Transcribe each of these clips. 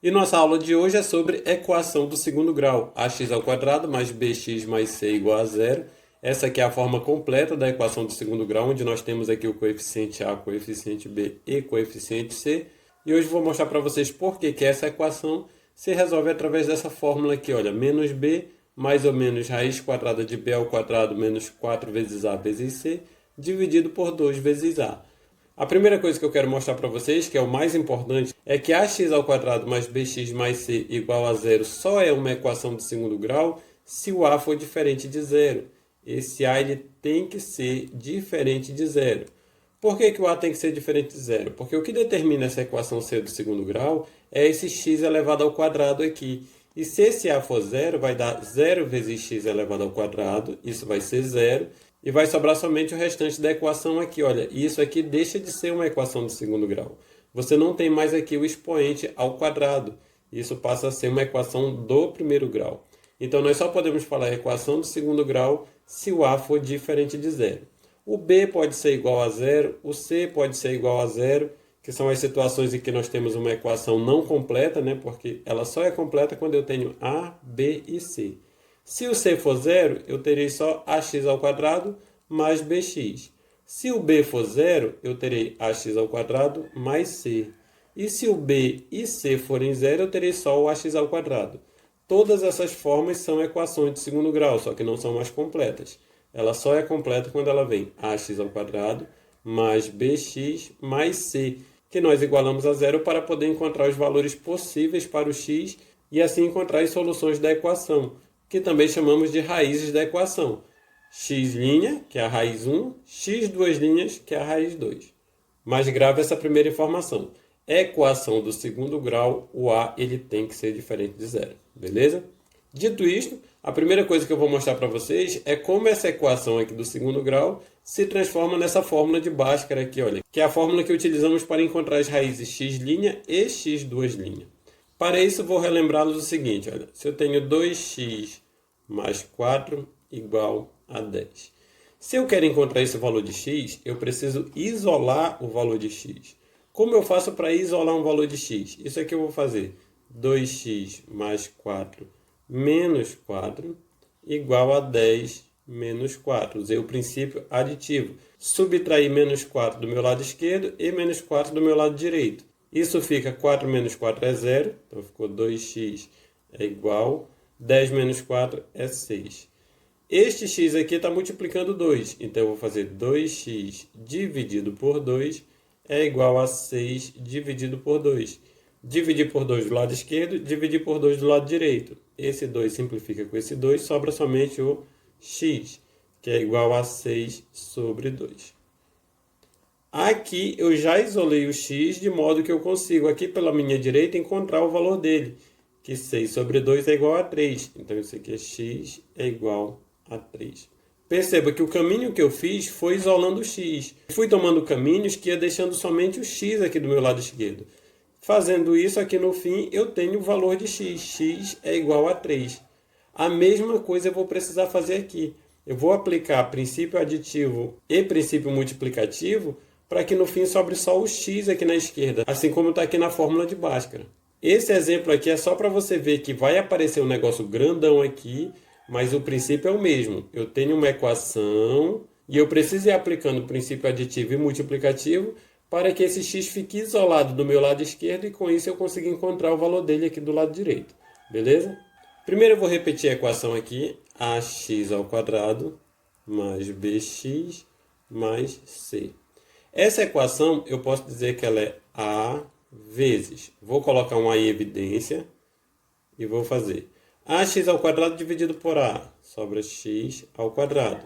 E nossa aula de hoje é sobre equação do segundo grau, ax ao quadrado mais bx mais c igual a zero. Essa aqui é a forma completa da equação do segundo grau, onde nós temos aqui o coeficiente a, coeficiente b e coeficiente c. E hoje vou mostrar para vocês por que essa equação se resolve através dessa fórmula aqui, olha, menos b mais ou menos raiz quadrada de b ao quadrado menos 4 vezes a vezes c, dividido por 2 vezes a. A primeira coisa que eu quero mostrar para vocês, que é o mais importante, é que ax ao quadrado mais bx mais c igual a zero só é uma equação de segundo grau se o a for diferente de zero. Esse a ele tem que ser diferente de zero. Por que o a tem que ser diferente de zero? Porque o que determina essa equação ser do segundo grau é esse x elevado ao quadrado aqui. E se esse a for zero, vai dar 0 vezes x elevado ao quadrado, isso vai ser zero. E vai sobrar somente o restante da equação aqui, olha. E isso aqui deixa de ser uma equação de segundo grau. Você não tem mais aqui o expoente ao quadrado. Isso passa a ser uma equação do primeiro grau. Então, nós só podemos falar equação do segundo grau se o a for diferente de zero. O b pode ser igual a zero, o c pode ser igual a zero, que são as situações em que nós temos uma equação não completa, né? Porque ela só é completa quando eu tenho a, b e c. Se o c for zero, eu terei só ax ao quadrado mais bx. Se o b for zero, eu terei ax ao quadrado mais c. E se o b e c forem zero, eu terei só o ax ao quadrado. Todas essas formas são equações de segundo grau, só que não são mais completas. Ela só é completa quando ela vem ax ao quadrado mais bx mais c, que nós igualamos a zero para poder encontrar os valores possíveis para o x e assim encontrar as soluções da equação, que também chamamos de raízes da equação. X', que é a raiz 1, x duas linhas, que é a raiz 2. Mais grave essa primeira informação. Equação do segundo grau, o a ele tem que ser diferente de zero. Beleza? Dito isto, a primeira coisa que eu vou mostrar para vocês é como essa equação aqui do segundo grau se transforma nessa fórmula de Bhaskara aqui, olha, que é a fórmula que utilizamos para encontrar as raízes x' e x duas linhas. Para isso, vou relembrá-los o seguinte, olha, se eu tenho 2x mais 4 igual a 10. Se eu quero encontrar esse valor de x, eu preciso isolar o valor de x. Como eu faço para isolar um valor de x? Isso aqui eu vou fazer 2x mais 4 menos 4 igual a 10 menos 4. Usei o princípio aditivo. Subtrair menos 4 do meu lado esquerdo e menos 4 do meu lado direito. Isso fica 4 menos 4 é 0, então ficou 2x é igual, 10 menos 4 é 6. Este x aqui está multiplicando 2, então eu vou fazer 2x dividido por 2 é igual a 6 dividido por 2. Dividir por 2 do lado esquerdo, dividir por 2 do lado direito. Esse 2 simplifica com esse 2, sobra somente o x, que é igual a 6 sobre 2. Aqui eu já isolei o x de modo que eu consigo aqui pela minha direita encontrar o valor dele, que 6 sobre 2 é igual a 3. Então isso aqui é x é igual a 3. Perceba que o caminho que eu fiz foi isolando o x. Fui tomando caminhos que ia deixando somente o x aqui do meu lado esquerdo. Fazendo isso aqui no fim eu tenho o valor de x. X é igual a 3. A mesma coisa eu vou precisar fazer aqui. Eu vou aplicar princípio aditivo e princípio multiplicativo para que no fim sobre só o x aqui na esquerda, assim como está aqui na fórmula de Bhaskara. Esse exemplo aqui é só para você ver que vai aparecer um negócio grandão aqui, mas o princípio é o mesmo. Eu tenho uma equação e eu preciso ir aplicando o princípio aditivo e multiplicativo para que esse x fique isolado do meu lado esquerdo e com isso eu consiga encontrar o valor dele aqui do lado direito. Beleza? Primeiro eu vou repetir a equação aqui, ax ao quadrado mais bx mais c. Essa equação eu posso dizer que ela é a vezes. Vou colocar um a em evidência e vou fazer ax ao quadrado dividido por a, sobra x ao quadrado,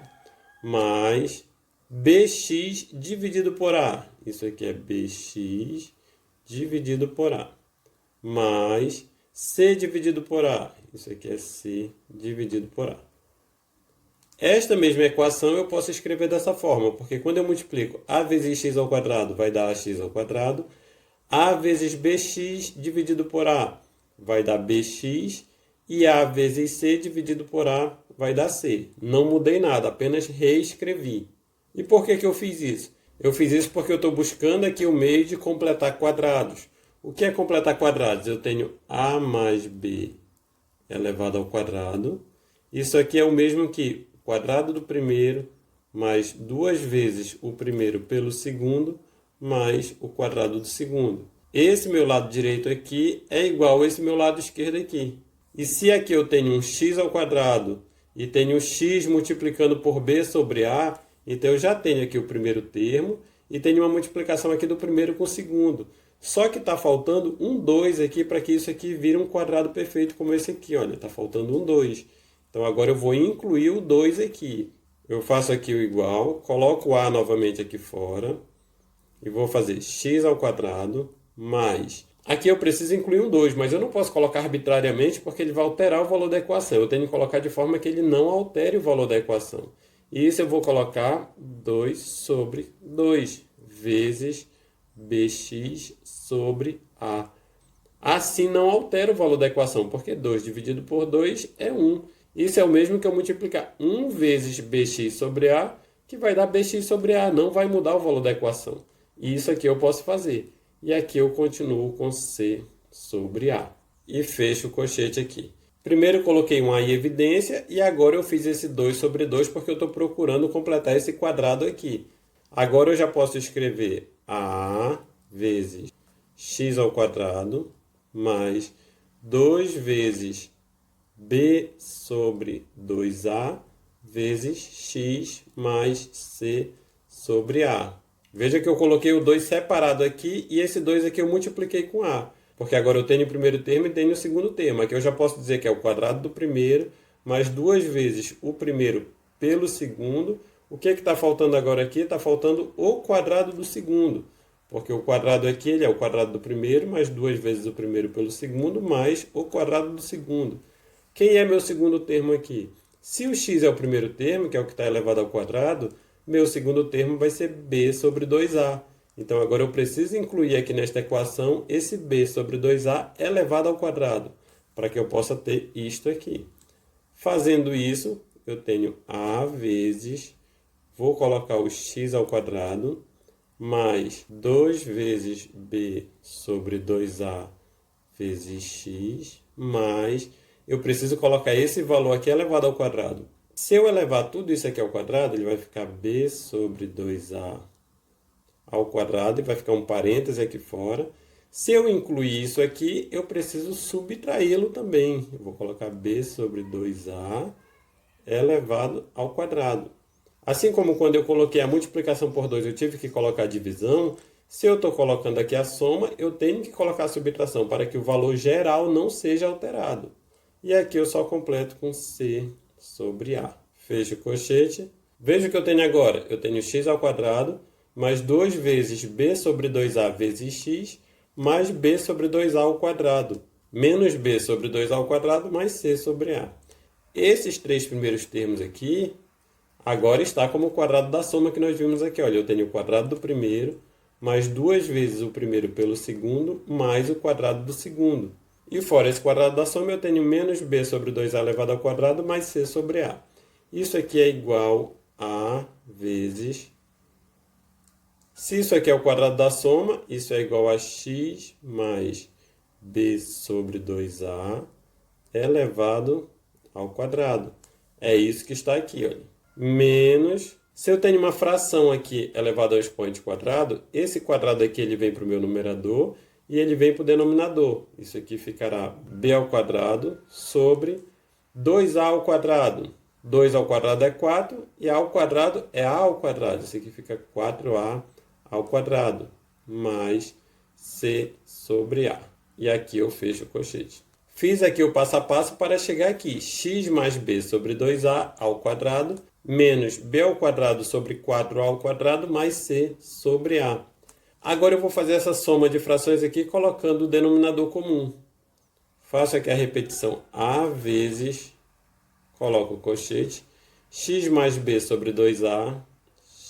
mais bx dividido por a, isso aqui é bx dividido por a, mais c dividido por a, isso aqui é c dividido por a. Esta mesma equação eu posso escrever dessa forma, porque quando eu multiplico a vezes x ao quadrado vai dar ax ao quadrado, a vezes bx dividido por a vai dar bx, e a vezes c dividido por a vai dar c. Não mudei nada, apenas reescrevi. E por que eu fiz isso? Eu fiz isso porque eu estou buscando aqui o meio de completar quadrados. O que é completar quadrados? Eu tenho a mais b elevado ao quadrado. Isso aqui é o mesmo que o quadrado do primeiro mais 2 vezes o primeiro pelo segundo mais o quadrado do segundo. Esse meu lado direito aqui é igual a esse meu lado esquerdo aqui. E se aqui eu tenho um x ao quadrado e tenho um x multiplicando por b sobre a, então eu já tenho aqui o primeiro termo e tenho uma multiplicação aqui do primeiro com o segundo. Só que está faltando um 2 aqui para que isso aqui vire um quadrado perfeito como esse aqui. Olha, está faltando um 2. Então agora eu vou incluir o 2 aqui. Eu faço aqui o igual, coloco o a novamente aqui fora e vou fazer x ao quadrado mais... Aqui eu preciso incluir um 2, mas eu não posso colocar arbitrariamente porque ele vai alterar o valor da equação. Eu tenho que colocar de forma que ele não altere o valor da equação. E isso eu vou colocar 2 sobre 2 vezes bx sobre a. Assim não altera o valor da equação, porque 2 dividido por 2 é 1. Isso é o mesmo que eu multiplicar 1 vezes bx sobre a, que vai dar bx sobre a. Não vai mudar o valor da equação. E isso aqui eu posso fazer. E aqui eu continuo com c sobre a. E fecho o colchete aqui. Primeiro eu coloquei um a em evidência e agora eu fiz esse 2 sobre 2 porque eu estou procurando completar esse quadrado aqui. Agora eu já posso escrever a vezes x ao quadrado mais 2 vezes b sobre 2a vezes x mais c sobre a. Veja que eu coloquei o 2 separado aqui e esse 2 aqui eu multipliquei com a. Porque agora eu tenho o primeiro termo e tenho o segundo termo. Aqui eu já posso dizer que é o quadrado do primeiro mais 2 vezes o primeiro pelo segundo. O que está faltando agora aqui? Está faltando o quadrado do segundo. Porque o quadrado aqui ele é o quadrado do primeiro mais 2 vezes o primeiro pelo segundo mais o quadrado do segundo. Quem é meu segundo termo aqui? Se o x é o primeiro termo, que é o que está elevado ao quadrado, meu segundo termo vai ser b sobre 2a. Então, agora eu preciso incluir aqui nesta equação esse b sobre 2a elevado ao quadrado, para que eu possa ter isto aqui. Fazendo isso, eu tenho a vezes, vou colocar o x ao quadrado, mais 2 vezes b sobre 2a vezes x, mais, eu preciso colocar esse valor aqui elevado ao quadrado. Se eu elevar tudo isso aqui ao quadrado, ele vai ficar b sobre 2a ao quadrado e vai ficar um parêntese aqui fora. Se eu incluir isso aqui, eu preciso subtraí-lo também. Eu vou colocar b sobre 2a elevado ao quadrado. Assim como quando eu coloquei a multiplicação por 2, eu tive que colocar a divisão, se eu estou colocando aqui a soma, eu tenho que colocar a subtração para que o valor geral não seja alterado. E aqui eu só completo com c sobre a. Fecho o colchete. Veja o que eu tenho agora. Eu tenho x ao quadrado mais 2 vezes b sobre 2a vezes x mais b sobre 2a ao quadrado menos b sobre 2a ao quadrado mais c sobre a. Esses três primeiros termos aqui agora está como o quadrado da soma que nós vimos aqui. Olha, eu tenho o quadrado do primeiro mais 2 vezes o primeiro pelo segundo mais o quadrado do segundo. E fora esse quadrado da soma, eu tenho menos b sobre 2a elevado ao quadrado mais c sobre a. Isso aqui é igual a vezes... Se isso aqui é o quadrado da soma, isso é igual a x mais b sobre 2a elevado ao quadrado. É isso que está aqui, olha. Menos... Se eu tenho uma fração aqui elevada ao expoente quadrado, esse quadrado aqui ele vem para o meu numerador e ele vem para o denominador. Isso aqui ficará b ao quadrado sobre 2a ao quadrado. 2 ao quadrado é 4 e a ao quadrado é a ao quadrado. Isso aqui fica 4a ao quadrado mais c sobre a. E aqui eu fecho o colchete. Fiz aqui o passo a passo para chegar aqui. X mais b sobre 2a ao quadrado menos b ao quadrado sobre 4a ao quadrado mais c sobre a. Agora eu vou fazer essa soma de frações aqui colocando o denominador comum. Faço aqui a repetição a vezes, coloco o colchete, x mais b sobre 2a,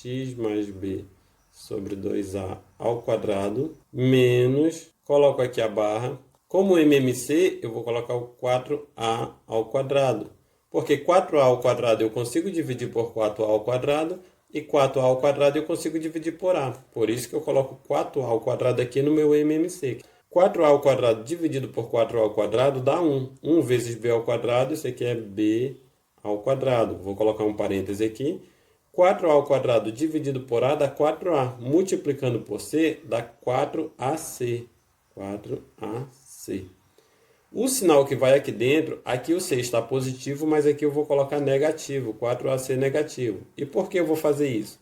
x mais b sobre 2a ao quadrado, menos, coloco aqui a barra. Como MMC, eu vou colocar o 4a ao quadrado. Porque 4a ao quadrado eu consigo dividir por 4a ao quadrado, e 4a ao quadrado eu consigo dividir por a. Por isso que eu coloco 4a ao quadrado aqui no meu MMC. 4a ao quadrado dividido por 4a ao quadrado dá 1. 1 vezes b ao quadrado, isso aqui é b ao quadrado. Vou colocar um parêntese aqui. 4a ao quadrado dividido por a dá 4a. Multiplicando por c dá 4ac. 4ac. O sinal que vai aqui dentro, aqui o c está positivo, mas aqui eu vou colocar negativo. 4ac negativo. E por que eu vou fazer isso?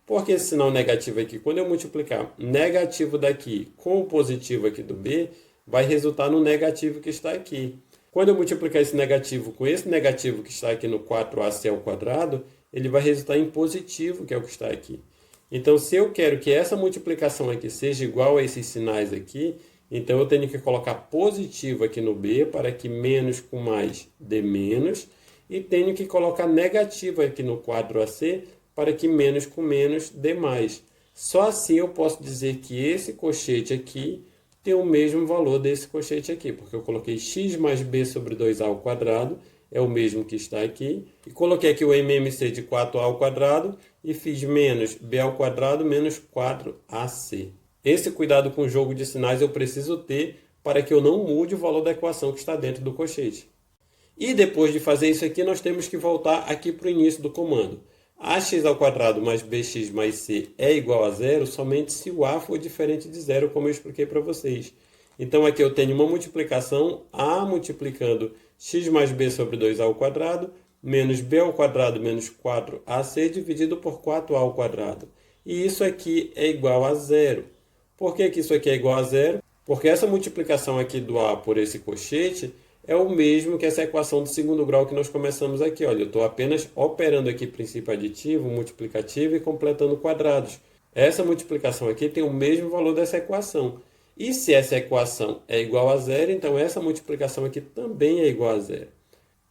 Porque esse sinal negativo aqui, quando eu multiplicar negativo daqui com o positivo aqui do b, vai resultar no negativo que está aqui. Quando eu multiplicar esse negativo com esse negativo que está aqui no 4ac ao quadrado, ele vai resultar em positivo, que é o que está aqui. Então, se eu quero que essa multiplicação aqui seja igual a esses sinais aqui, então eu tenho que colocar positivo aqui no b para que menos com mais dê menos, e tenho que colocar negativo aqui no 4ac para que menos com menos dê mais. Só assim eu posso dizer que esse cochete aqui tem o mesmo valor desse cochete aqui, porque eu coloquei x mais b sobre 2a ao quadrado, é o mesmo que está aqui, e coloquei aqui o MMC de 4a ao quadrado e fiz menos b ao quadrado menos 4ac. Esse cuidado com o jogo de sinais eu preciso ter para que eu não mude o valor da equação que está dentro do cochete. E depois de fazer isso aqui, nós temos que voltar aqui para o início do comando. Ax ao quadrado mais bx mais c é igual a zero somente se o a for diferente de zero, como eu expliquei para vocês. Então aqui eu tenho uma multiplicação, a multiplicando x mais b sobre 2a ao quadrado, menos b ao quadrado menos 4ac dividido por 4a ao quadrado. E isso aqui é igual a zero. Por que isso aqui é igual a zero? Porque essa multiplicação aqui do a por esse cochete é o mesmo que essa equação do segundo grau que nós começamos aqui. Olha, eu estou apenas operando aqui princípio aditivo, multiplicativo e completando quadrados. Essa multiplicação aqui tem o mesmo valor dessa equação. E se essa equação é igual a zero, então essa multiplicação aqui também é igual a zero.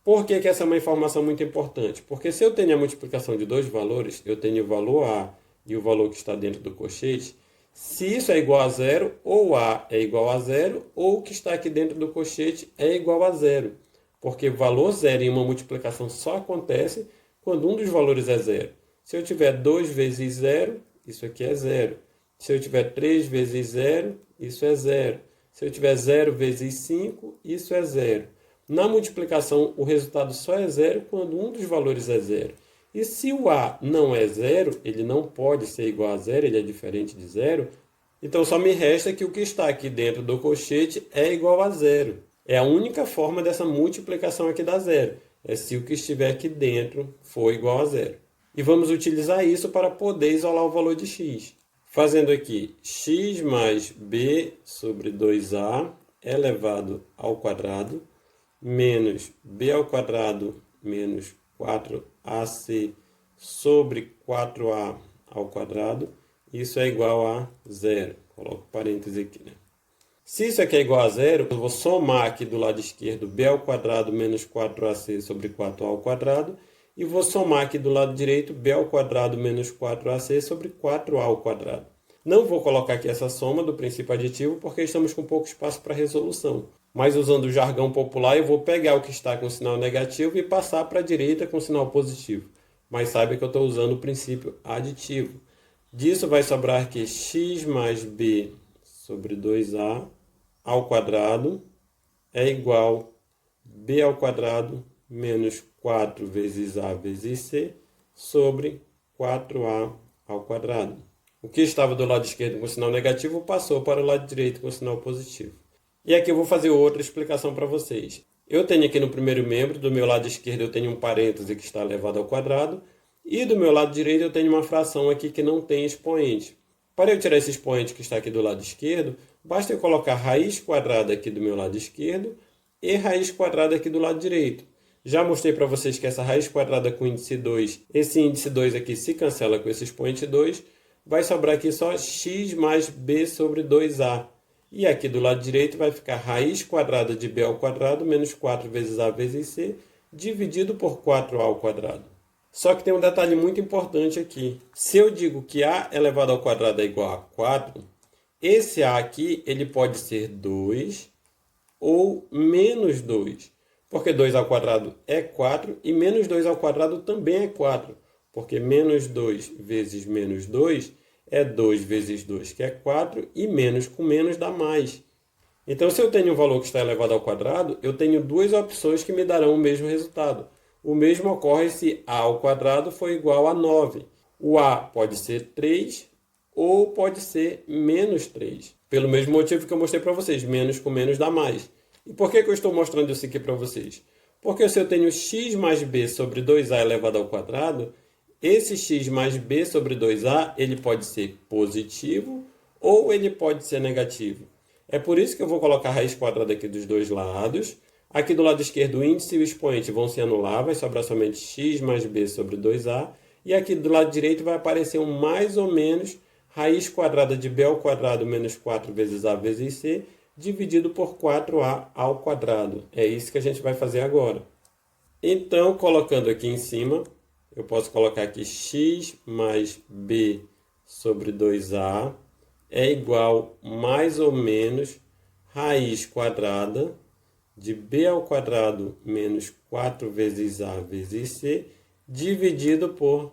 Por que essa é uma informação muito importante? Porque se eu tenho a multiplicação de dois valores, eu tenho o valor a e o valor que está dentro do cochete. Se isso é igual a zero, ou a é igual a zero, ou o que está aqui dentro do cochete é igual a zero. Porque valor zero em uma multiplicação só acontece quando um dos valores é zero. Se eu tiver 2 vezes zero, isso aqui é zero. Se eu tiver 3 vezes zero, isso é zero. Se eu tiver 0 vezes 5, isso é zero. Na multiplicação, o resultado só é zero quando um dos valores é zero. E se o a não é zero, ele não pode ser igual a zero, ele é diferente de zero, então só me resta que o que está aqui dentro do cochete é igual a zero. É a única forma dessa multiplicação aqui dar zero. É se o que estiver aqui dentro for igual a zero. E vamos utilizar isso para poder isolar o valor de x. Fazendo aqui x mais b sobre 2a elevado ao quadrado menos b ao quadrado menos 4ac sobre 4a ao quadrado, isso é igual a zero. Coloco parênteses aqui, né? Se isso aqui é igual a zero, eu vou somar aqui do lado esquerdo b ao quadrado menos 4ac sobre 4a ao quadrado, e vou somar aqui do lado direito b ao quadrado menos 4ac sobre 4a ao quadrado. Não vou colocar aqui essa soma do princípio aditivo, porque estamos com pouco espaço para resolução. Mas usando o jargão popular, eu vou pegar o que está com sinal negativo e passar para a direita com sinal positivo. Mas saiba que eu estou usando o princípio aditivo. Disso vai sobrar aqui x mais b sobre 2a ao quadrado é igual a b ao quadrado menos 4 vezes a vezes c sobre 4a ao quadrado. O que estava do lado esquerdo com sinal negativo passou para o lado direito com sinal positivo. E aqui eu vou fazer outra explicação para vocês. Eu tenho aqui no primeiro membro, do meu lado esquerdo eu tenho um parêntese que está elevado ao quadrado, e do meu lado direito eu tenho uma fração aqui que não tem expoente. Para eu tirar esse expoente que está aqui do lado esquerdo, basta eu colocar raiz quadrada aqui do meu lado esquerdo e raiz quadrada aqui do lado direito. Já mostrei para vocês que essa raiz quadrada com índice 2, esse índice 2 aqui se cancela com esse expoente 2, vai sobrar aqui só x mais b sobre 2a. E aqui do lado direito vai ficar raiz quadrada de b ao quadrado menos 4 vezes a vezes c, dividido por 4a ao quadrado. Só que tem um detalhe muito importante aqui. Se eu digo que a elevado ao quadrado é igual a 4, esse a aqui ele pode ser 2 ou menos 2. Porque 2 ao quadrado é 4 e menos 2 ao quadrado também é 4. Porque menos 2 vezes menos 2 é 2 vezes 2, que é 4, e menos com menos dá mais. Então, se eu tenho um valor que está elevado ao quadrado, eu tenho duas opções que me darão o mesmo resultado. O mesmo ocorre se a ao quadrado for igual a 9. O a pode ser 3 ou pode ser menos 3. Pelo mesmo motivo que eu mostrei para vocês, menos com menos dá mais. E por que eu estou mostrando isso aqui para vocês? Porque se eu tenho x mais b sobre 2a elevado ao quadrado, esse x mais b sobre 2a ele pode ser positivo ou ele pode ser negativo. É por isso que eu vou colocar a raiz quadrada aqui dos dois lados. Aqui do lado esquerdo o índice e o expoente vão se anular, vai sobrar somente x mais b sobre 2a. E aqui do lado direito vai aparecer um mais ou menos raiz quadrada de b ao quadrado menos 4 vezes a vezes c, dividido por 4a ao quadrado. É isso que a gente vai fazer agora. Então, colocando aqui em cima, eu posso colocar aqui x mais b sobre 2a é igual mais ou menos raiz quadrada de b ao quadrado menos 4 vezes a vezes c, dividido por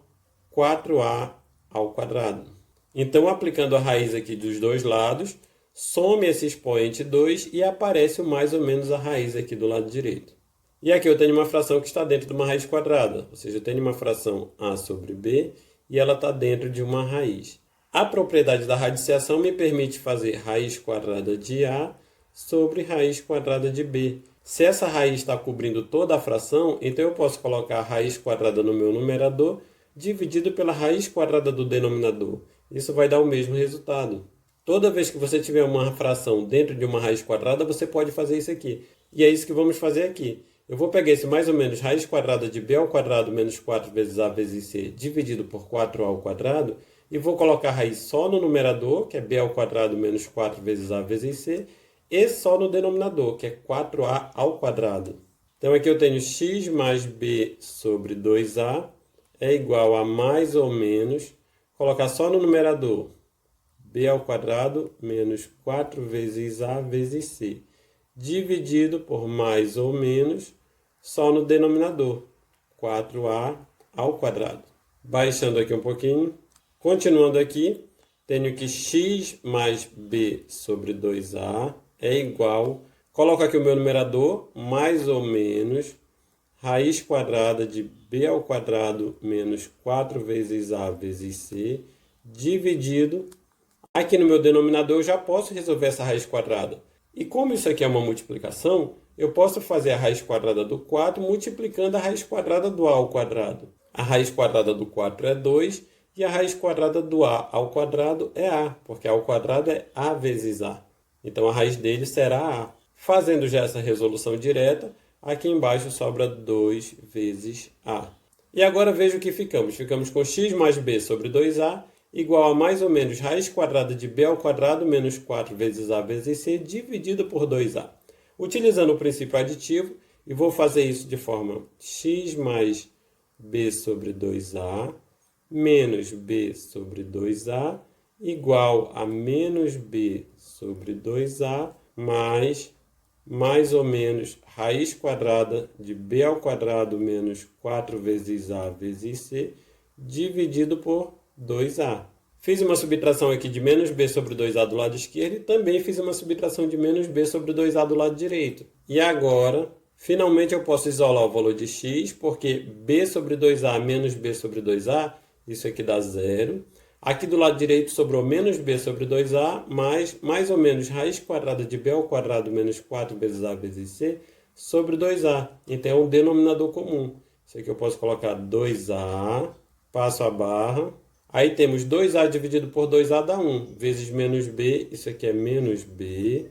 4a ao quadrado. Então, aplicando a raiz aqui dos dois lados, some esse expoente 2 e aparece o mais ou menos a raiz aqui do lado direito. E aqui eu tenho uma fração que está dentro de uma raiz quadrada, ou seja, eu tenho uma fração a sobre b e ela está dentro de uma raiz. A propriedade da radiciação me permite fazer raiz quadrada de a sobre raiz quadrada de b. Se essa raiz está cobrindo toda a fração, então eu posso colocar a raiz quadrada no meu numerador dividido pela raiz quadrada do denominador. Isso vai dar o mesmo resultado. Toda vez que você tiver uma fração dentro de uma raiz quadrada, você pode fazer isso aqui. E é isso que vamos fazer aqui. Eu vou pegar esse mais ou menos raiz quadrada de b ao quadrado menos 4 vezes a vezes c dividido por 4a ao quadrado e vou colocar a raiz só no numerador, que é b ao quadrado menos 4 vezes a vezes c, e só no denominador, que é 4a ao quadrado. Então aqui eu tenho x mais b sobre 2a é igual a mais ou menos, colocar só no numerador, b ao quadrado menos 4 vezes a vezes c, dividido por mais ou menos, só no denominador, 4a ao quadrado. Baixando aqui um pouquinho, continuando aqui, tenho que x mais b sobre 2a é igual, coloco aqui o meu numerador, mais ou menos, raiz quadrada de b ao quadrado menos 4 vezes a vezes c, dividido, aqui no meu denominador eu já posso resolver essa raiz quadrada. E como isso aqui é uma multiplicação, eu posso fazer a raiz quadrada do 4 multiplicando a raiz quadrada do a ao quadrado. A raiz quadrada do 4 é 2 e a raiz quadrada do a ao quadrado é a, porque a ao quadrado é a vezes a. Então a raiz dele será a. Fazendo já essa resolução direta, aqui embaixo sobra 2 vezes a. E agora veja o que ficamos. Ficamos com x mais b sobre 2a igual a mais ou menos raiz quadrada de b ao quadrado menos 4 vezes a vezes c dividido por 2a. Utilizando o princípio aditivo, e vou fazer isso de forma x mais b sobre 2a menos b sobre 2a igual a menos b sobre 2a mais ou menos raiz quadrada de b ao quadrado menos 4 vezes a vezes c dividido por 2a. Fiz uma subtração aqui de menos b sobre 2a do lado esquerdo e também fiz uma subtração de menos b sobre 2a do lado direito. E agora, finalmente eu posso isolar o valor de x, porque b sobre 2a menos b sobre 2a, isso aqui dá zero. Aqui do lado direito sobrou menos b sobre 2a, mais ou menos raiz quadrada de b ao quadrado menos 4 vezes a vezes c sobre 2a. Então é um denominador comum. Isso aqui eu posso colocar 2a, passo a barra. Aí temos 2a dividido por 2a dá 1, vezes menos b, isso aqui é menos b,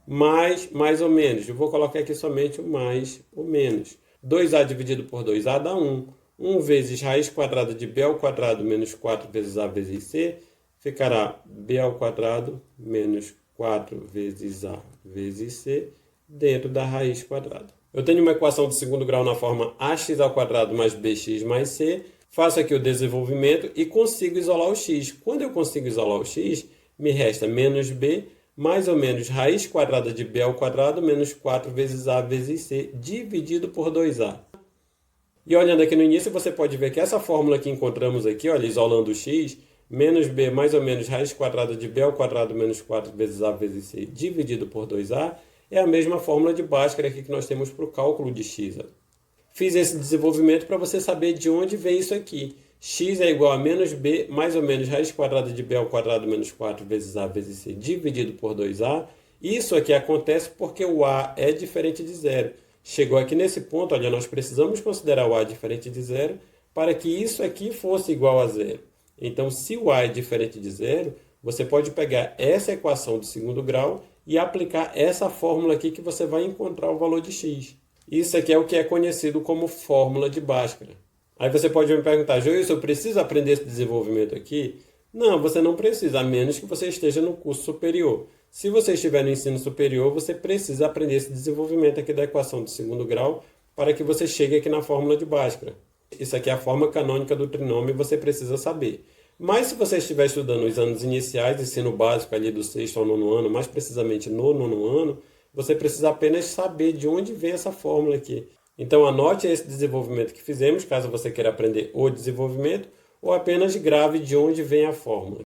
mais ou menos. Eu vou colocar aqui somente o mais ou menos. 2a dividido por 2a dá 1. 1 vezes raiz quadrada de b ao quadrado menos 4 vezes a vezes c, ficará b ao quadrado menos 4 vezes a vezes c dentro da raiz quadrada. Eu tenho uma equação de segundo grau na forma ax ao quadrado mais bx mais c. Faço aqui o desenvolvimento e consigo isolar o x. Quando eu consigo isolar o x, me resta menos b mais ou menos raiz quadrada de b ao quadrado menos 4 vezes a vezes c dividido por 2a. E olhando aqui no início, você pode ver que essa fórmula que encontramos aqui, olha, isolando o x, menos b mais ou menos raiz quadrada de b ao quadrado menos 4 vezes a vezes c dividido por 2a é a mesma fórmula de Bhaskara aqui que nós temos para o cálculo de x. Fiz esse desenvolvimento para você saber de onde vem isso aqui. X é igual a menos b mais ou menos raiz quadrada de b ao quadrado menos 4 vezes a vezes c dividido por 2a. Isso aqui acontece porque o a é diferente de zero. Chegou aqui nesse ponto, olha, nós precisamos considerar o a diferente de zero para que isso aqui fosse igual a zero. Então, se o a é diferente de zero, você pode pegar essa equação de segundo grau e aplicar essa fórmula aqui que você vai encontrar o valor de x. Isso aqui é o que é conhecido como fórmula de Bhaskara. Aí você pode me perguntar, Joilson, eu preciso aprender esse desenvolvimento aqui? Não, você não precisa, a menos que você esteja no curso superior. Se você estiver no ensino superior, você precisa aprender esse desenvolvimento aqui da equação de segundo grau para que você chegue aqui na fórmula de Bhaskara. Isso aqui é a forma canônica do trinômio e você precisa saber. Mas se você estiver estudando os anos iniciais, ensino básico ali do 6º ao 9º ano, mais precisamente no 9º ano, você precisa apenas saber de onde vem essa fórmula aqui. Então anote esse desenvolvimento que fizemos, caso você queira aprender o desenvolvimento, ou apenas grave de onde vem a fórmula.